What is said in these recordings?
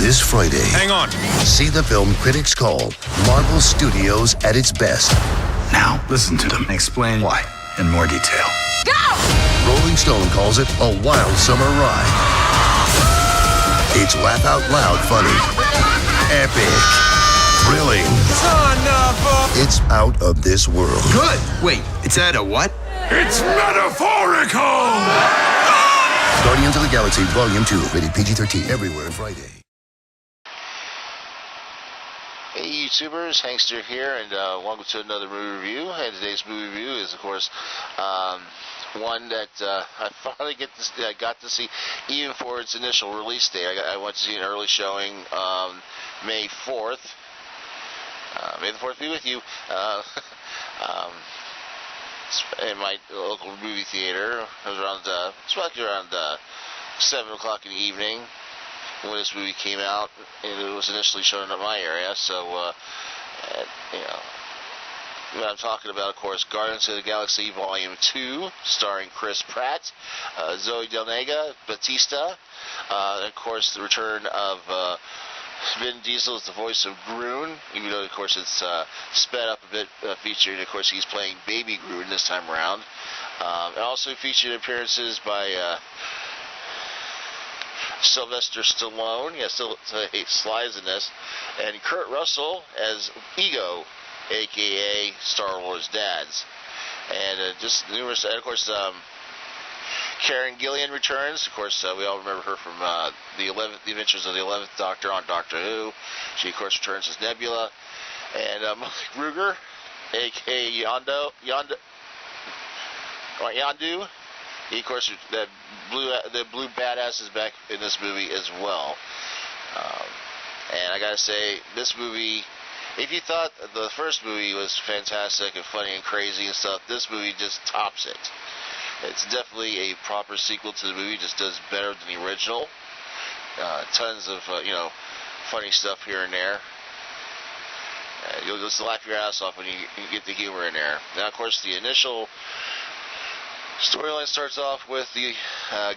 This Friday. Hang on. See the film critics call Marvel Studios at its best. Now, listen to them explain why in more detail. Go! Rolling Stone calls it a wild summer ride. It's laugh out loud funny, epic, thrilling. Son of a... It's out of this world. Good. Wait, it's at a what? It's metaphorical! Guardians of the Galaxy Volume 2, rated PG-13, everywhere Friday. Hey YouTubers, Hankster here, and welcome to another movie review. And today's movie review is, of course, one that I finally got to see, even for its initial release date. I went to see an early showing May 4th. May the 4th be with you. In my local movie theater. It was around 7 o'clock in the evening when this movie came out, and it was initially shown in my area. So, what I'm talking about, of course, Guardians of the Galaxy Volume 2, starring Chris Pratt, Zoe Delnega, Batista, and of course the return of Vin Diesel is the voice of Groon, even though, of course, it's sped up a bit, featuring, of course, he's playing Baby Groon this time around. And also featured appearances by Sylvester Stallone, he slides in this, and Kurt Russell as Ego, a.k.a. Star-Lord's dads. And just numerous, and of course, Karen Gillan returns. Of course, we all remember her from the Adventures of the 11th Doctor on Doctor Who. She, of course, returns as Nebula. And Mike Ruger, a.k.a. Yondu. He, of course, the blue badass is back in this movie as well. And I gotta say, this movie, if you thought the first movie was fantastic and funny and crazy and stuff, this movie just tops it. It's definitely a proper sequel to the movie, just does better than the original. Tons of, funny stuff here and there. You'll just laugh your ass off when you get the humor in there. Now, of course, the initial storyline starts off with the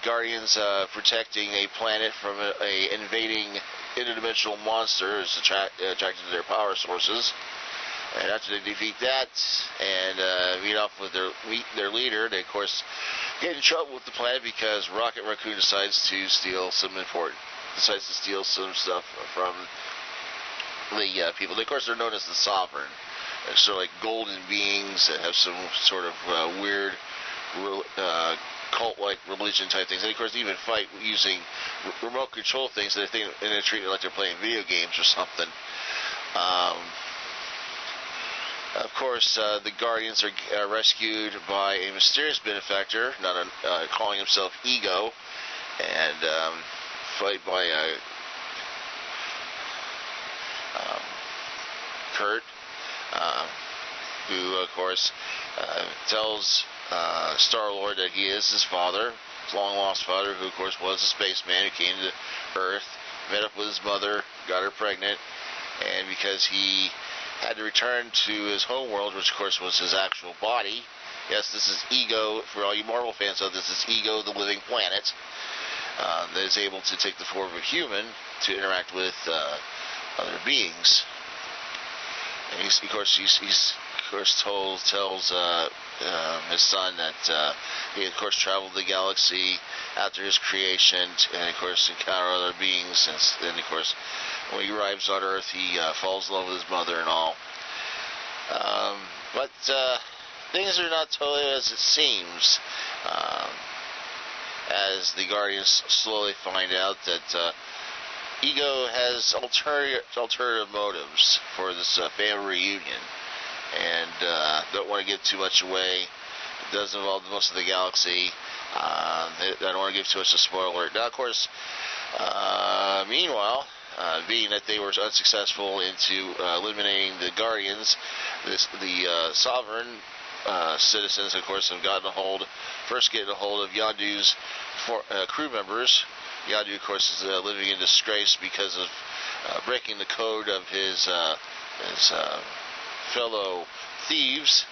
Guardians protecting a planet from a invading interdimensional monster who's attracted to their power sources. And after they defeat that and meet off with their leader, they, of course, get in trouble with the planet because Raccoon decides to steal some stuff from the people. Of course, they're known as the Sovereign. They're sort of like golden beings that have some sort of weird cult-like religion type things. And of course, they even fight using remote control things that and they're treated like they're playing video games or something. Of course, the Guardians are rescued by a mysterious benefactor, calling himself Ego, and fight by Kurt, who, of course, tells Star-Lord that he is his father, his long-lost father, who, of course, was a spaceman who came to Earth, met up with his mother, got her pregnant, and because he had to return to his home world, which of course was his actual body. Yes, this is Ego, for all you Marvel fans, this is Ego, the living planet, that is able to take the form of a human to interact with other beings. And he's tells his son that he, of course, traveled the galaxy after his creation, and of course encounter other beings, and of course when he arrives on Earth, he falls in love with his mother and all. But things are not totally as it seems, as the Guardians slowly find out that Ego has alternative motives for this family reunion, and don't want to give too much away. It does involve most of the galaxy. I don't want to give too much of a spoiler. Now, of course, meanwhile, being that they were unsuccessful into eliminating the Guardians, the Sovereign citizens, of course, have getting a hold of Yondu's crew members. Yondu, of course, is living in disgrace because of breaking the code of his fellow thieves.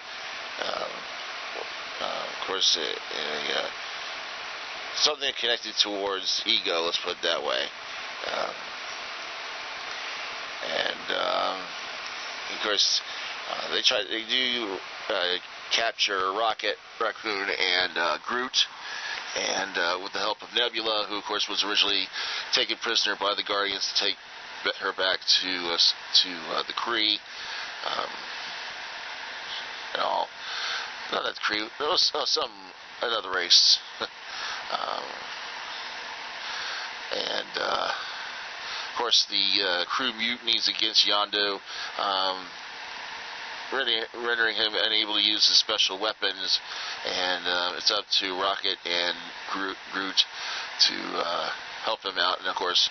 Of course, something connected towards Ego, let's put it that way. And of course, they do capture Rocket, Raccoon, and Groot, and with the help of Nebula, who of course was originally taken prisoner by the Guardians to take her back to the Kree, and all. Not that Kree. There was another race, and of course the crew mutinies against Yondu, rendering him unable to use his special weapons, and it's up to Rocket and Groot to help him out, and of course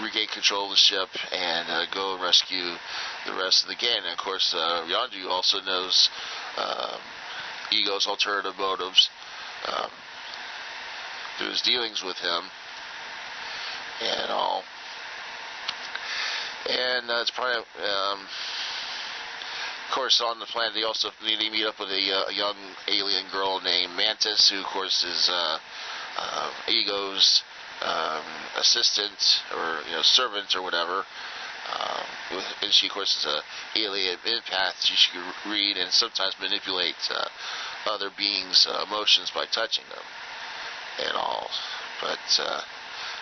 regain control of the ship and go and rescue the rest of the gang. And of course Yondu also knows Ego's alternative motives through his dealings with him and all. And it's probably of course, on the planet, they meet up with a young alien girl named Mantis, who, of course, is Ego's assistant or servant or whatever. And she, of course, is an alien empath. She can read and sometimes manipulate other beings' emotions by touching them and all. But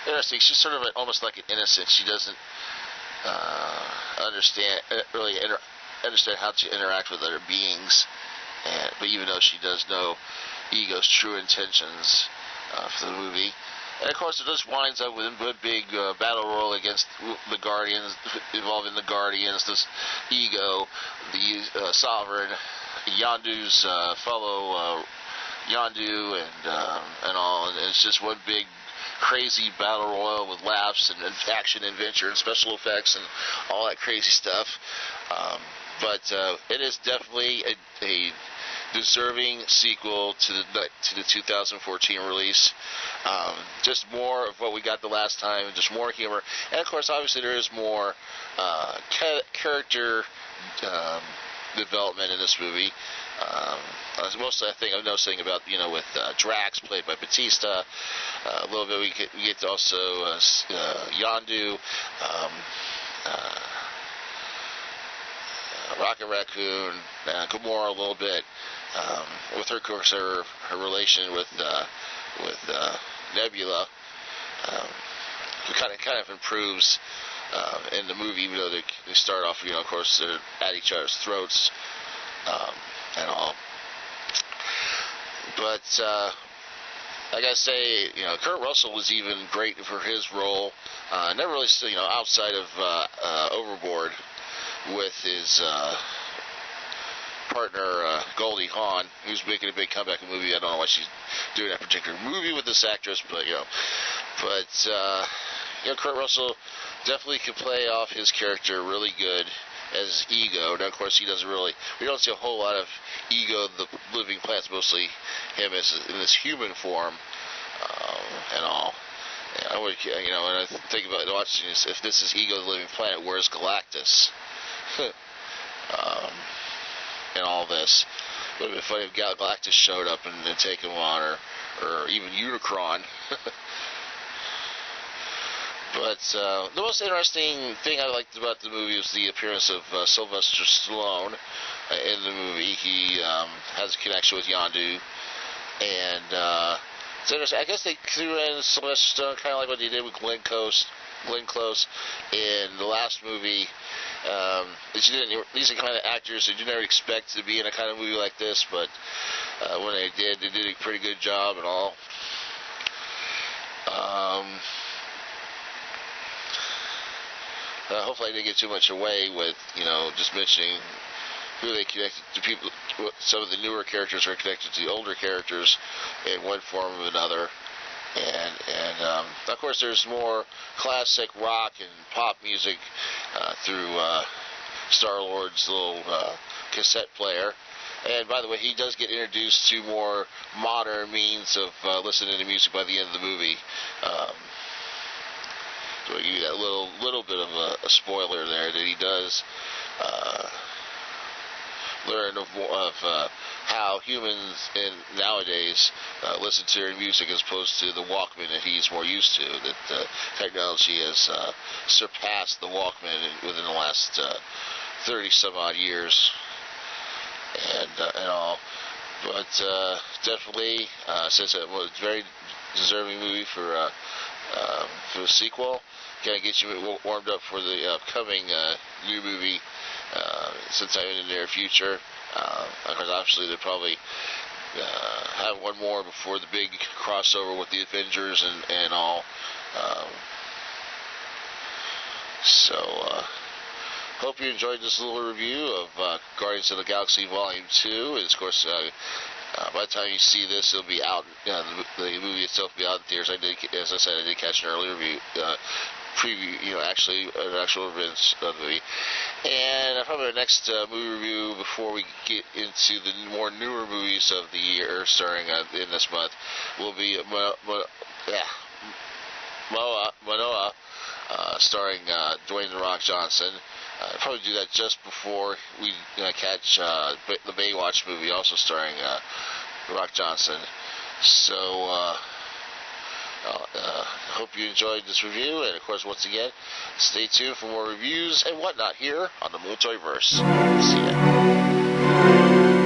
interesting. She's sort of almost like an innocent. She doesn't understand how to interact with other beings, but even though she does know Ego's true intentions for the movie. And of course it just winds up with a big battle royal against the Guardians, involving the Guardians, this Ego, the Sovereign, Yondu's fellow Yondu, and all, and it's just one big crazy battle royal with laughs and action, adventure, and special effects, and all that crazy stuff. But it is definitely a deserving sequel to the 2014 release. Just more of what we got the last time, just more humor, and of course, obviously, there is more character development in this movie. Mostly, I think I'm noticing about with Drax played by Batista. A little bit we get to also Yondu. Rocket Raccoon, Gamora a little bit, with her, of course, her relation with Nebula, who kind of improves in the movie, even though they start off, of course, they're at each other's throats and all. But I gotta say, Kurt Russell was even great for his role. Never really, outside of Overboard, with his partner Goldie Hawn, who's making a big comeback in the movie. I don't know why she's doing that particular movie with this actress, but Kurt Russell definitely can play off his character really good as Ego. Now, of course, we don't see a whole lot of Ego, the living plants, mostly him in this human form and all. I would, when I think about watching this, if this is Ego, the living planet, where's Galactus? And all this. It would have been funny if Galactus showed up and taken him on, or even Unicron. But the most interesting thing I liked about the movie was the appearance of Sylvester Stallone in the movie. He has a connection with Yondu, and it's interesting. I guess they threw in Sylvester Stallone kind of like what they did with Glenn Close in the last movie. These are the kind of actors that you never expect to be in a kind of movie like this, but when they did a pretty good job and all. Hopefully I didn't get too much away with, just mentioning who they connected to. People, some of the newer characters are connected to the older characters in one form or another. And of course, there's more classic rock and pop music through Star-Lord's little cassette player. And by the way, he does get introduced to more modern means of listening to music by the end of the movie. So I'll give you that little bit of a spoiler there, that he does learn of how humans nowadays listen to their music as opposed to the Walkman that he's more used to. That technology has surpassed the Walkman within the last 30 some odd years and all. But definitely, since it was a very deserving movie for a sequel, kind of get you warmed up for the upcoming new movie sometime in the near future. Because obviously they'll probably have one more before the big crossover with the Avengers and all. So hope you enjoyed this little review of Guardians of the Galaxy Volume 2. And of course, by the time you see this, it'll be out. The movie itself will be out in theaters. As I said, I did catch an early review. Preview, actually, an actual events of the movie. And probably our next movie review before we get into the more newer movies of the year starring in this month will be Manoa, starring Dwayne "The Rock" Johnson. I'll probably do that just before we catch the Baywatch movie, also starring The Rock Johnson. So, hope you enjoyed this review, and of course, once again, stay tuned for more reviews and whatnot here on the Multiverse. See ya.